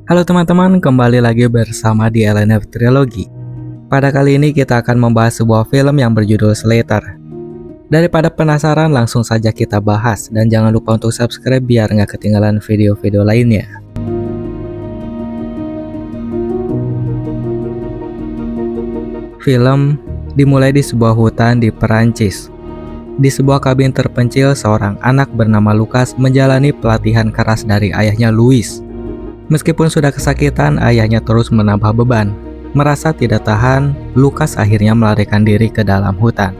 Halo teman-teman, kembali lagi bersama di LNF Trilogy. Pada kali ini kita akan membahas sebuah film yang berjudul Slater. Daripada penasaran, langsung saja kita bahas. Dan jangan lupa untuk subscribe biar nggak ketinggalan video-video lainnya. Film dimulai di sebuah hutan di Perancis. Di sebuah kabin terpencil, seorang anak bernama Lucas menjalani pelatihan keras dari ayahnya Louis. Meskipun sudah kesakitan, ayahnya terus menambah beban. Merasa tidak tahan, Lucas akhirnya melarikan diri ke dalam hutan.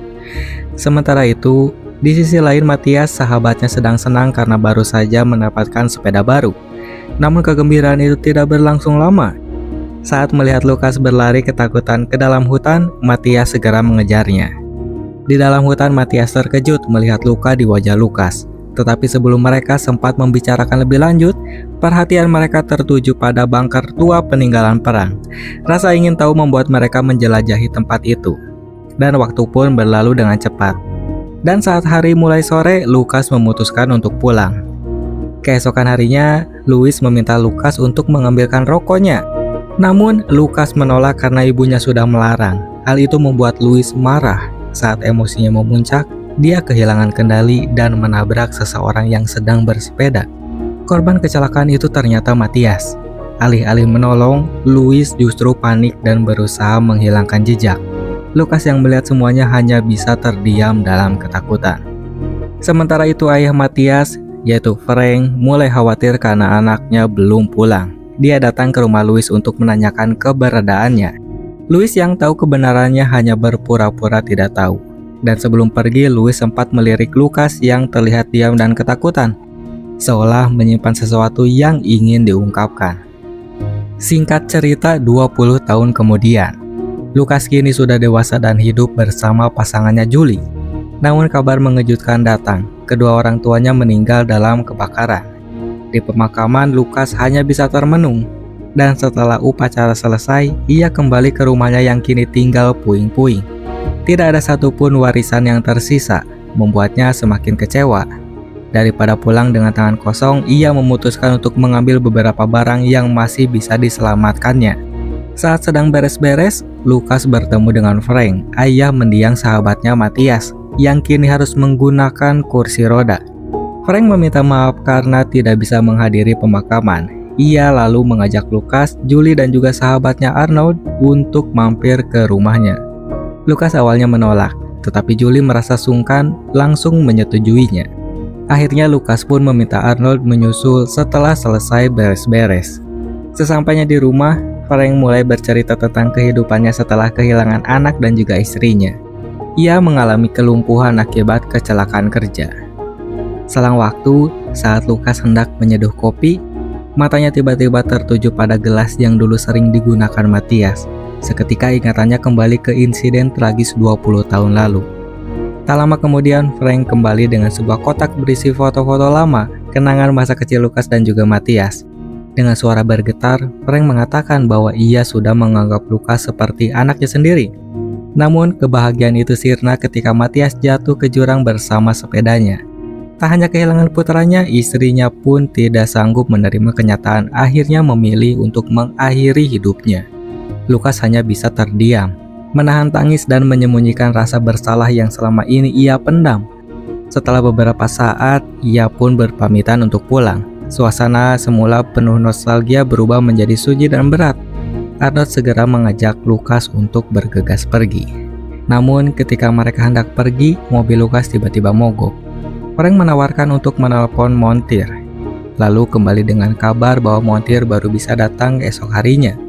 Sementara itu, di sisi lain Matthias, sahabatnya, sedang senang karena baru saja mendapatkan sepeda baru. Namun kegembiraan itu tidak berlangsung lama. Saat melihat Lucas berlari ketakutan ke dalam hutan, Matthias segera mengejarnya. Di dalam hutan, Matthias terkejut melihat luka di wajah Lucas. Tetapi sebelum mereka sempat membicarakan lebih lanjut, perhatian mereka tertuju pada bunker tua peninggalan perang. Rasa ingin tahu membuat mereka menjelajahi tempat itu. Dan waktu pun berlalu dengan cepat. Dan saat hari mulai sore, Lucas memutuskan untuk pulang. Keesokan harinya, Louis meminta Lucas untuk mengambilkan rokoknya. Namun, Lucas menolak karena ibunya sudah melarang. Hal itu membuat Louis marah. Saat emosinya memuncak, dia kehilangan kendali dan menabrak seseorang yang sedang bersepeda. Korban kecelakaan itu ternyata Matthias. Alih-alih menolong, Louis justru panik dan berusaha menghilangkan jejak. Lucas yang melihat semuanya hanya bisa terdiam dalam ketakutan. Sementara itu ayah Matthias, yaitu Frank, mulai khawatir karena anaknya belum pulang. Dia datang ke rumah Louis untuk menanyakan keberadaannya. Louis yang tahu kebenarannya hanya berpura-pura tidak tahu. Dan sebelum pergi, Louis sempat melirik Lucas yang terlihat diam dan ketakutan, seolah menyimpan sesuatu yang ingin diungkapkan. Singkat cerita, 20 tahun kemudian, Lucas kini sudah dewasa dan hidup bersama pasangannya Julie. Namun kabar mengejutkan datang, kedua orang tuanya meninggal dalam kebakaran. Di pemakaman, Lucas hanya bisa termenung. Dan setelah upacara selesai, ia kembali ke rumahnya yang kini tinggal puing-puing. Tidak ada satupun warisan yang tersisa, membuatnya semakin kecewa. Daripada pulang dengan tangan kosong, ia memutuskan untuk mengambil beberapa barang yang masih bisa diselamatkannya. Saat sedang beres-beres, Lucas bertemu dengan Frank, ayah mendiang sahabatnya Matthias, yang kini harus menggunakan kursi roda. Frank meminta maaf karena tidak bisa menghadiri pemakaman. Ia lalu mengajak Lucas, Julie, dan juga sahabatnya Arnold untuk mampir ke rumahnya. Lucas awalnya menolak, tetapi Julie merasa sungkan langsung menyetujuinya. Akhirnya Lucas pun meminta Arnold menyusul setelah selesai beres-beres. Sesampainya di rumah, Frank mulai bercerita tentang kehidupannya setelah kehilangan anak dan juga istrinya. Ia mengalami kelumpuhan akibat kecelakaan kerja. Selang waktu, saat Lucas hendak menyeduh kopi, matanya tiba-tiba tertuju pada gelas yang dulu sering digunakan Matthias. Seketika ingatannya kembali ke insiden tragis 20 tahun lalu. Tak lama kemudian, Frank kembali dengan sebuah kotak berisi foto-foto lama, kenangan masa kecil Lucas dan juga Matthias. Dengan suara bergetar, Frank mengatakan bahwa ia sudah menganggap Lucas seperti anaknya sendiri. Namun, kebahagiaan itu sirna ketika Matthias jatuh ke jurang bersama sepedanya. Tak hanya kehilangan putranya, istrinya pun tidak sanggup menerima kenyataan akhirnya memilih untuk mengakhiri hidupnya. Lucas hanya bisa terdiam, menahan tangis dan menyembunyikan rasa bersalah yang selama ini ia pendam. Setelah beberapa saat, ia pun berpamitan untuk pulang. Suasana semula penuh nostalgia berubah menjadi sunyi dan berat. Arnold segera mengajak Lucas untuk bergegas pergi. Namun ketika mereka hendak pergi, mobil Lucas tiba-tiba mogok. Frank menawarkan untuk menelpon montir, lalu kembali dengan kabar bahwa montir baru bisa datang esok harinya.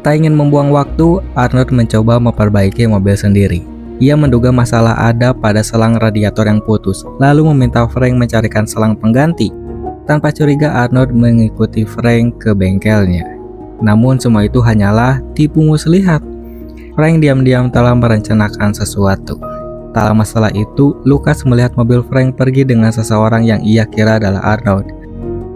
Tak ingin membuang waktu, Arnold mencoba memperbaiki mobil sendiri. Ia menduga masalah ada pada selang radiator yang putus, lalu meminta Frank mencarikan selang pengganti. Tanpa curiga, Arnold mengikuti Frank ke bengkelnya. Namun semua itu hanyalah tipu muslihat. Frank diam-diam telah merencanakan sesuatu. Tak lama setelah itu, Lucas melihat mobil Frank pergi dengan seseorang yang ia kira adalah Arnold.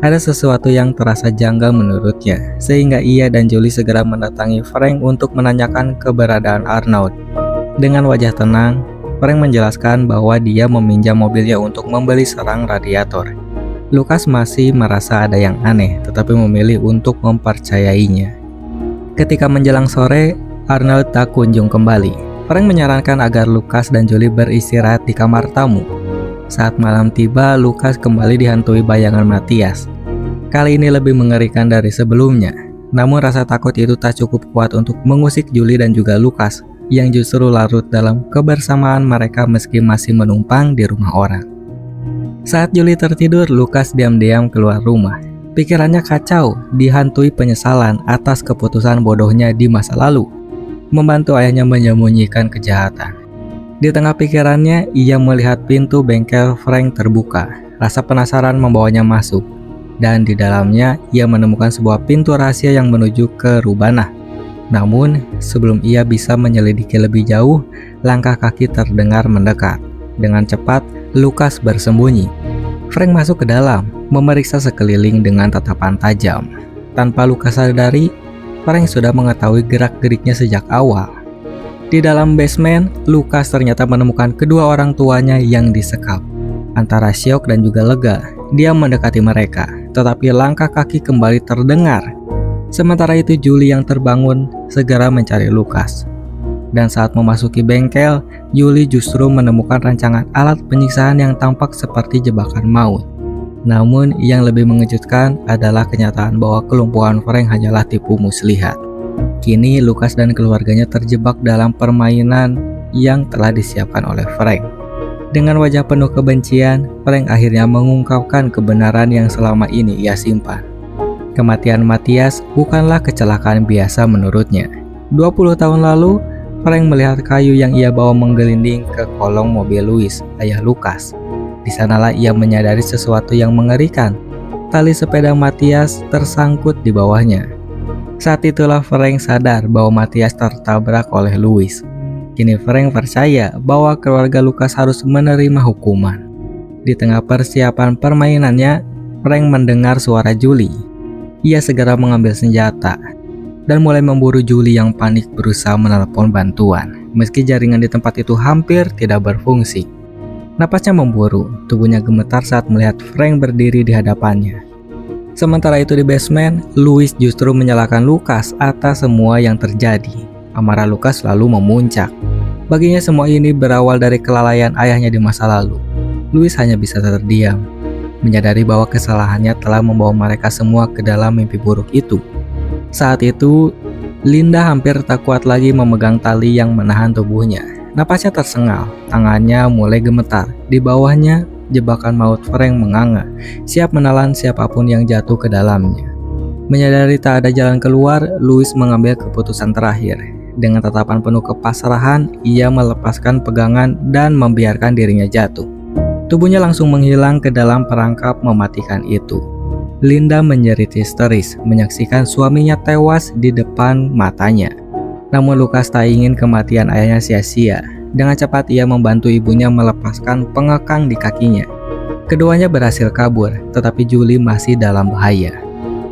Ada sesuatu yang terasa janggal menurutnya, sehingga ia dan Julie segera mendatangi Frank untuk menanyakan keberadaan Arnold. Dengan wajah tenang, Frank menjelaskan bahwa dia meminjam mobilnya untuk membeli selang radiator. Lukas masih merasa ada yang aneh, tetapi memilih untuk mempercayainya. Ketika menjelang sore, Arnold tak kunjung kembali. Frank menyarankan agar Lukas dan Julie beristirahat di kamar tamu. Saat malam tiba, Lukas kembali dihantui bayangan Matthias. Kali ini lebih mengerikan dari sebelumnya. Namun rasa takut itu tak cukup kuat untuk mengusik Julie dan juga Lukas, yang justru larut dalam kebersamaan mereka meski masih menumpang di rumah orang. Saat Julie tertidur, Lukas diam-diam keluar rumah. Pikirannya kacau, dihantui penyesalan atas keputusan bodohnya di masa lalu, membantu ayahnya menyembunyikan kejahatan. Di tengah pikirannya, ia melihat pintu bengkel Frank terbuka. Rasa penasaran membawanya masuk, dan di dalamnya ia menemukan sebuah pintu rahasia yang menuju ke Rubanah. Namun, sebelum ia bisa menyelidiki lebih jauh, langkah kaki terdengar mendekat. Dengan cepat, Lukas bersembunyi. Frank masuk ke dalam, memeriksa sekeliling dengan tatapan tajam. Tanpa Lukas sadari, Frank sudah mengetahui gerak-geriknya sejak awal. Di dalam basement, Lukas ternyata menemukan kedua orang tuanya yang disekap. Antara syok dan juga lega, dia mendekati mereka, tetapi langkah kaki kembali terdengar. Sementara itu Julie yang terbangun segera mencari Lukas. Dan saat memasuki bengkel, Julie justru menemukan rancangan alat penyiksaan yang tampak seperti jebakan maut. Namun yang lebih mengejutkan adalah kenyataan bahwa kelumpuhan Frank hanyalah tipu muslihat. Kini Lukas dan keluarganya terjebak dalam permainan yang telah disiapkan oleh Frank. Dengan wajah penuh kebencian, Frank akhirnya mengungkapkan kebenaran yang selama ini ia simpan. Kematian Matthias bukanlah kecelakaan biasa menurutnya. 20 tahun lalu, Frank melihat kayu yang ia bawa menggelinding ke kolong mobil Louis, ayah Lukas. Di sanalah ia menyadari sesuatu yang mengerikan. Tali sepeda Matthias tersangkut di bawahnya. Saat itulah Frank sadar bahwa Matthias tertabrak oleh Louis. Kini Frank percaya bahwa keluarga Lukas harus menerima hukuman. Di tengah persiapan permainannya, Frank mendengar suara Julie. Ia segera mengambil senjata dan mulai memburu Julie yang panik berusaha menelepon bantuan. Meski jaringan di tempat itu hampir tidak berfungsi. Napasnya memburu, tubuhnya gemetar saat melihat Frank berdiri di hadapannya. Sementara itu di basement, Louis justru menyalahkan Lukas atas semua yang terjadi. Amarah Lukas lalu memuncak. Baginya semua ini berawal dari kelalaian ayahnya di masa lalu. Louis hanya bisa terdiam, menyadari bahwa kesalahannya telah membawa mereka semua ke dalam mimpi buruk itu. Saat itu, Linda hampir tak kuat lagi memegang tali yang menahan tubuhnya. Napasnya tersengal, tangannya mulai gemetar. Di bawahnya, jebakan maut Frank menganga, siap menelan siapapun yang jatuh ke dalamnya. Menyadari tak ada jalan keluar, Louis mengambil keputusan terakhir. Dengan tatapan penuh kepasrahan, ia melepaskan pegangan dan membiarkan dirinya jatuh. Tubuhnya langsung menghilang ke dalam perangkap mematikan itu. Linda menjerit histeris, menyaksikan suaminya tewas di depan matanya. Namun Lukas tak ingin kematian ayahnya sia-sia. Dengan cepat ia membantu ibunya melepaskan pengekang di kakinya. Keduanya berhasil kabur, tetapi Julie masih dalam bahaya.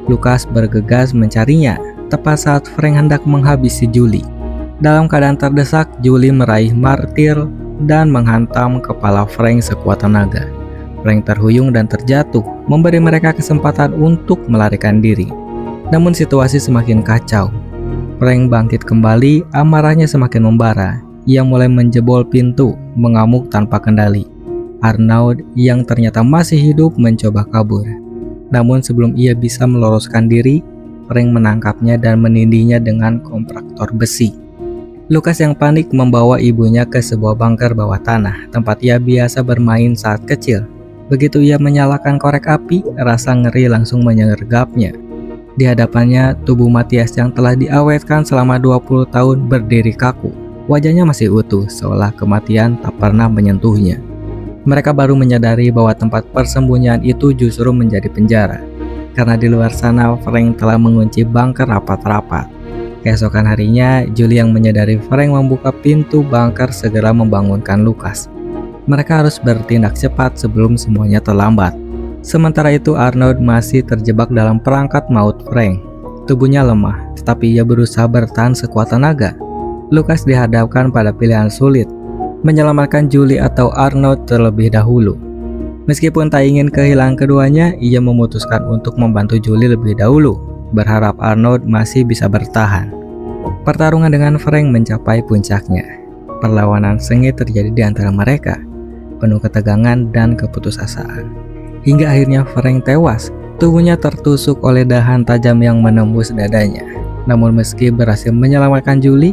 Lukas bergegas mencarinya, tepat saat Frank hendak menghabisi Julie. Dalam keadaan terdesak, Julie meraih martir dan menghantam kepala Frank sekuat tenaga. Frank terhuyung dan terjatuh, memberi mereka kesempatan untuk melarikan diri. Namun situasi semakin kacau. Frank bangkit kembali, amarahnya semakin membara. Ia mulai menjebol pintu, mengamuk tanpa kendali. Arnold yang ternyata masih hidup mencoba kabur. Namun sebelum ia bisa meloloskan diri, Frank menangkapnya dan menindihnya dengan kontraktor besi. Lukas yang panik membawa ibunya ke sebuah bunker bawah tanah, tempat ia biasa bermain saat kecil. Begitu ia menyalakan korek api, rasa ngeri langsung menyergapnya. Di hadapannya, tubuh Matthias yang telah diawetkan selama 20 tahun berdiri kaku. Wajahnya masih utuh, seolah kematian tak pernah menyentuhnya. Mereka baru menyadari bahwa tempat persembunyian itu justru menjadi penjara. Karena di luar sana, Frank telah mengunci bunker rapat-rapat. Keesokan harinya, Julie yang menyadari Frank membuka pintu bunker segera membangunkan Lukas. Mereka harus bertindak cepat sebelum semuanya terlambat. Sementara itu Arnold masih terjebak dalam perangkat maut Frank. Tubuhnya lemah, tetapi ia berusaha bertahan sekuat tenaga. Lukas dihadapkan pada pilihan sulit, menyelamatkan Julie atau Arnold terlebih dahulu. Meskipun tak ingin kehilangan keduanya, ia memutuskan untuk membantu Julie lebih dahulu, berharap Arnold masih bisa bertahan. Pertarungan dengan Frank mencapai puncaknya. Perlawanan sengit terjadi di antara mereka, penuh ketegangan dan keputusasaan. Hingga akhirnya Frank tewas, tubuhnya tertusuk oleh dahan tajam yang menembus dadanya. Namun meski berhasil menyelamatkan Julie,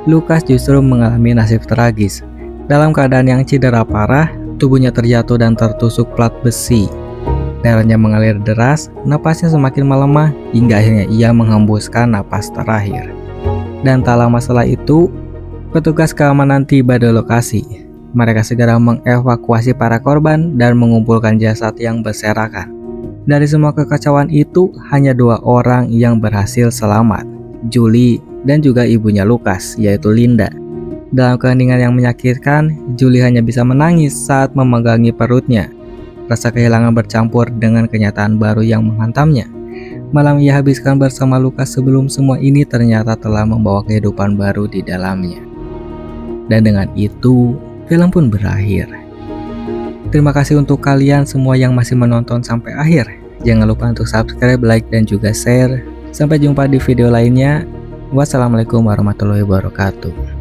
Lucas justru mengalami nasib tragis. Dalam keadaan yang cedera parah, tubuhnya terjatuh dan tertusuk plat besi. Darahnya mengalir deras, napasnya semakin melemah hingga akhirnya ia menghembuskan napas terakhir. Dan tak lama setelah itu, petugas keamanan tiba di lokasi. Mereka segera mengevakuasi para korban dan mengumpulkan jasad yang berserakan. Dari semua kekacauan itu, hanya 2 orang yang berhasil selamat, Julie dan juga ibunya Lucas, yaitu Linda. Dalam keheningan yang menyakitkan, Julie hanya bisa menangis saat memegangi perutnya. Rasa kehilangan bercampur dengan kenyataan baru yang menghantamnya. Malam ia habiskan bersama Lucas sebelum semua ini ternyata telah membawa kehidupan baru di dalamnya. Dan dengan itu, film pun berakhir. Terima kasih untuk kalian semua yang masih menonton sampai akhir. Jangan lupa untuk subscribe, like, dan juga share. Sampai jumpa di video lainnya. Wassalamualaikum warahmatullahi wabarakatuh.